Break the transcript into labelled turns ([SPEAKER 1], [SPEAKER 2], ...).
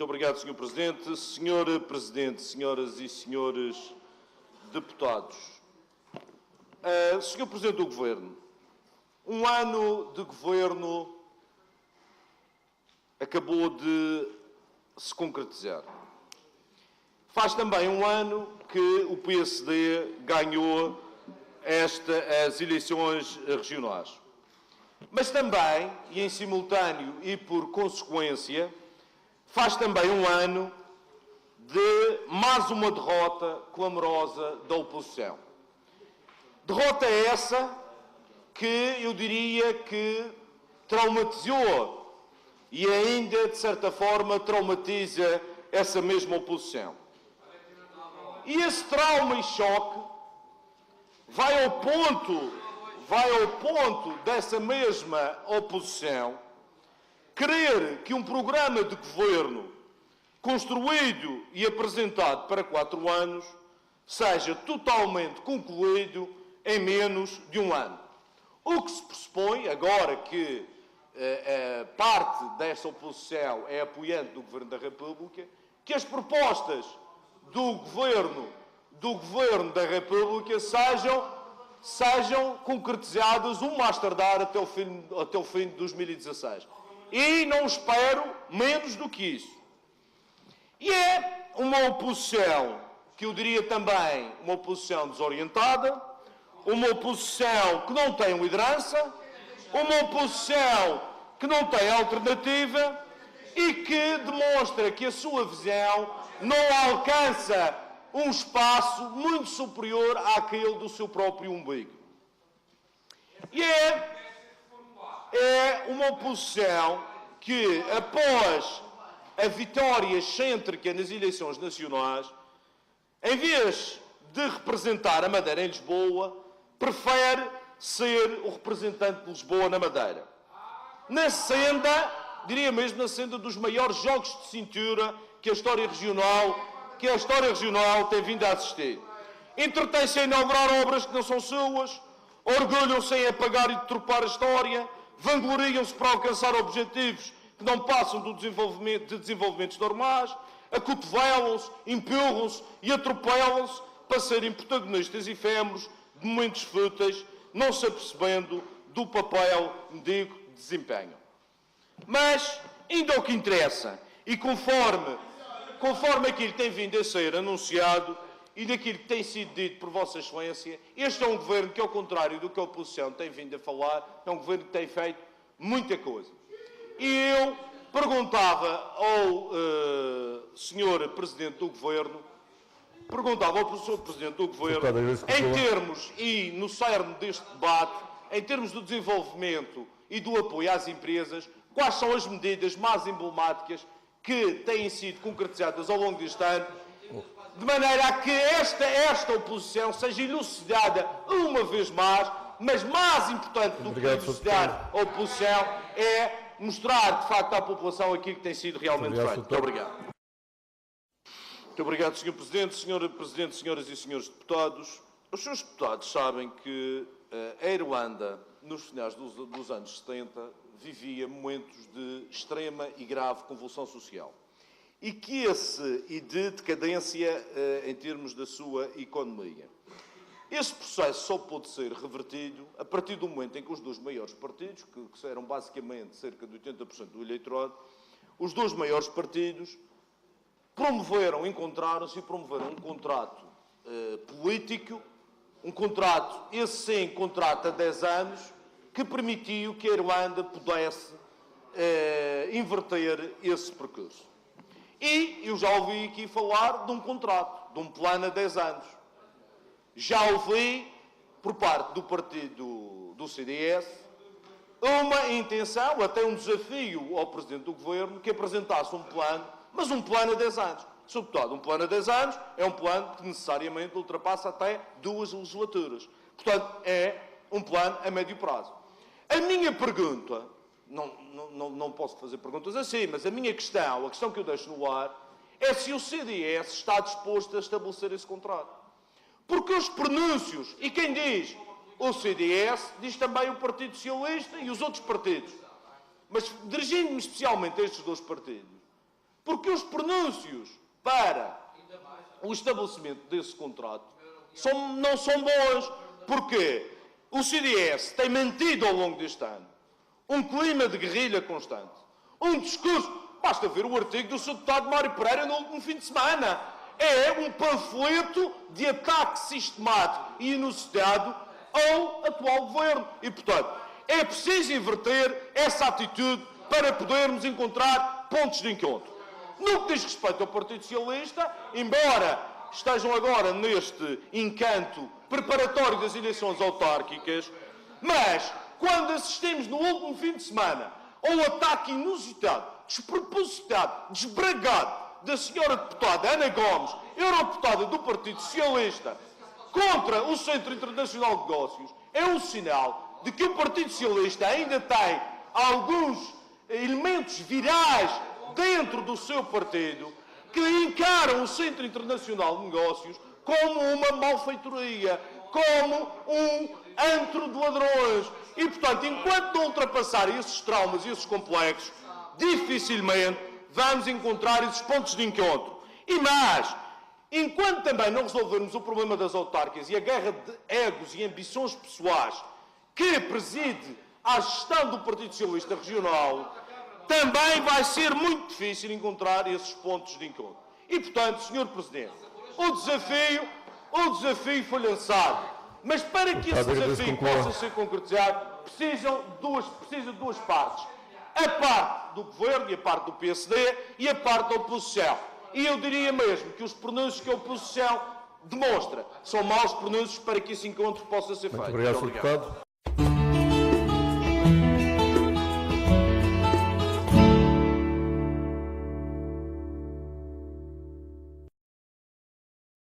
[SPEAKER 1] Muito obrigado, Sr. Presidente. Sr. Presidente, senhoras e senhores deputados. Sr. Presidente do Governo, um ano de governo acabou de se concretizar. Faz também um ano que o PSD ganhou as eleições regionais. Mas também, e em simultâneo e por consequência, faz também um ano de mais uma derrota clamorosa da oposição. Derrota essa que eu diria que traumatizou e ainda, de certa forma, traumatiza essa mesma oposição. E esse trauma e choque vai ao ponto dessa mesma oposição querer que um programa de governo construído e apresentado para 4 anos seja totalmente concluído em menos de um ano. O que se pressupõe, agora que parte desta oposição é apoiante do Governo da República, que as propostas do Governo da República sejam concretizadas o mais tardar até o fim de 2016. E não espero menos do que isso. E é uma oposição, que eu diria também, uma oposição desorientada, uma oposição que não tem liderança, uma oposição que não tem alternativa e que demonstra que a sua visão não alcança um espaço muito superior àquele do seu próprio umbigo. E é uma oposição que, após a vitória excêntrica nas eleições nacionais, em vez de representar a Madeira em Lisboa, prefere ser o representante de Lisboa na Madeira. Na senda, diria mesmo na senda dos maiores jogos de cintura que a história regional tem vindo a assistir. Entretém-se a inaugurar obras que não são suas, orgulham-se em apagar e deturpar a história, vangloriam-se para alcançar objetivos que não passam de desenvolvimentos normais, acotovelam-se, empurram-se e atropelam-se para serem protagonistas efêmeros de momentos fúteis, não se apercebendo do papel, digo, de desempenho. Mas, ainda ao que interessa, e conforme aquilo que tem vindo a ser anunciado e daquilo que tem sido dito por Vossa Excelência, este é um governo que, ao contrário do que a oposição tem vindo a falar, é um governo que tem feito muita coisa. E eu perguntava ao Sr. Presidente do Governo, em termos, e no cerne deste debate, em termos do desenvolvimento e do apoio às empresas, quais são as medidas mais emblemáticas que têm sido concretizadas ao longo deste ano, de maneira a que esta oposição seja elucidada uma vez mais, mas mais importante do que elucidar a oposição é mostrar, de facto, à população aquilo que tem sido realmente feito. Muito obrigado. Muito obrigado, Sr. Presidente. Sr. Presidente, senhoras e senhores deputados, os senhores deputados sabem que a Irlanda, nos finais dos anos 70, vivia momentos de extrema e grave convulsão social. E de decadência em termos da sua economia. Esse processo só pôde ser revertido a partir do momento em que os dois maiores partidos, que eram basicamente cerca de 80% do eleitorado, os dois maiores partidos encontraram-se e promoveram um contrato político, um contrato, esse sim, contrato a 10 anos, que permitiu que a Irlanda pudesse inverter esse percurso. E eu já ouvi aqui falar de um contrato, de um plano a 10 anos. Já ouvi, por parte do partido do CDS, uma intenção, até um desafio ao Presidente do Governo, que apresentasse um plano, mas um plano a 10 anos. Sr. Deputado, um plano a 10 anos é um plano que necessariamente ultrapassa até 2 legislaturas. Portanto, é um plano a médio prazo. A minha pergunta, não posso fazer perguntas assim, mas a minha questão, a questão que eu deixo no ar, é se o CDS está disposto a estabelecer esse contrato. Porque os pronúncios, e quem diz o CDS, diz também o Partido Socialista e os outros partidos. Mas dirigindo-me especialmente a estes dois partidos, Porque os pronúncios para o estabelecimento desse contrato não são bons. Porque o CDS tem mantido ao longo deste ano um clima de guerrilha constante. Um discurso... Basta ver o artigo do Sr. Deputado Mário Pereira no último fim de semana. É um panfleto de ataque sistemático e inusitado ao atual governo. E, portanto, é preciso inverter essa atitude para podermos encontrar pontos de encontro. No que diz respeito ao Partido Socialista, embora estejam agora neste encanto preparatório das eleições autárquicas, mas quando assistimos no último fim de semana ao ataque inusitado, despropositado, desbragado da senhora deputada Ana Gomes, eurodeputada do Partido Socialista, contra o Centro Internacional de Negócios, é um sinal de que o Partido Socialista ainda tem alguns elementos virais dentro do seu partido que encaram o Centro Internacional de Negócios como uma malfeitoria, como um antro de ladrões. E, portanto, enquanto não ultrapassar esses traumas e esses complexos, dificilmente vamos encontrar esses pontos de encontro. E mais, enquanto também não resolvermos o problema das autárquicas e a guerra de egos e ambições pessoais que preside à gestão do Partido Socialista Regional, também vai ser muito difícil encontrar esses pontos de encontro. E, portanto, Sr. Presidente, o desafio foi lançado, mas para que esse desafio possa ser concretizado, precisa de duas partes. A parte do Governo e a parte do PSD e a parte da oposição. E eu diria mesmo que os pronúncios que a oposição demonstra são maus pronúncios para que esse encontro possa ser feito.
[SPEAKER 2] Muito obrigado, Sr. Deputado.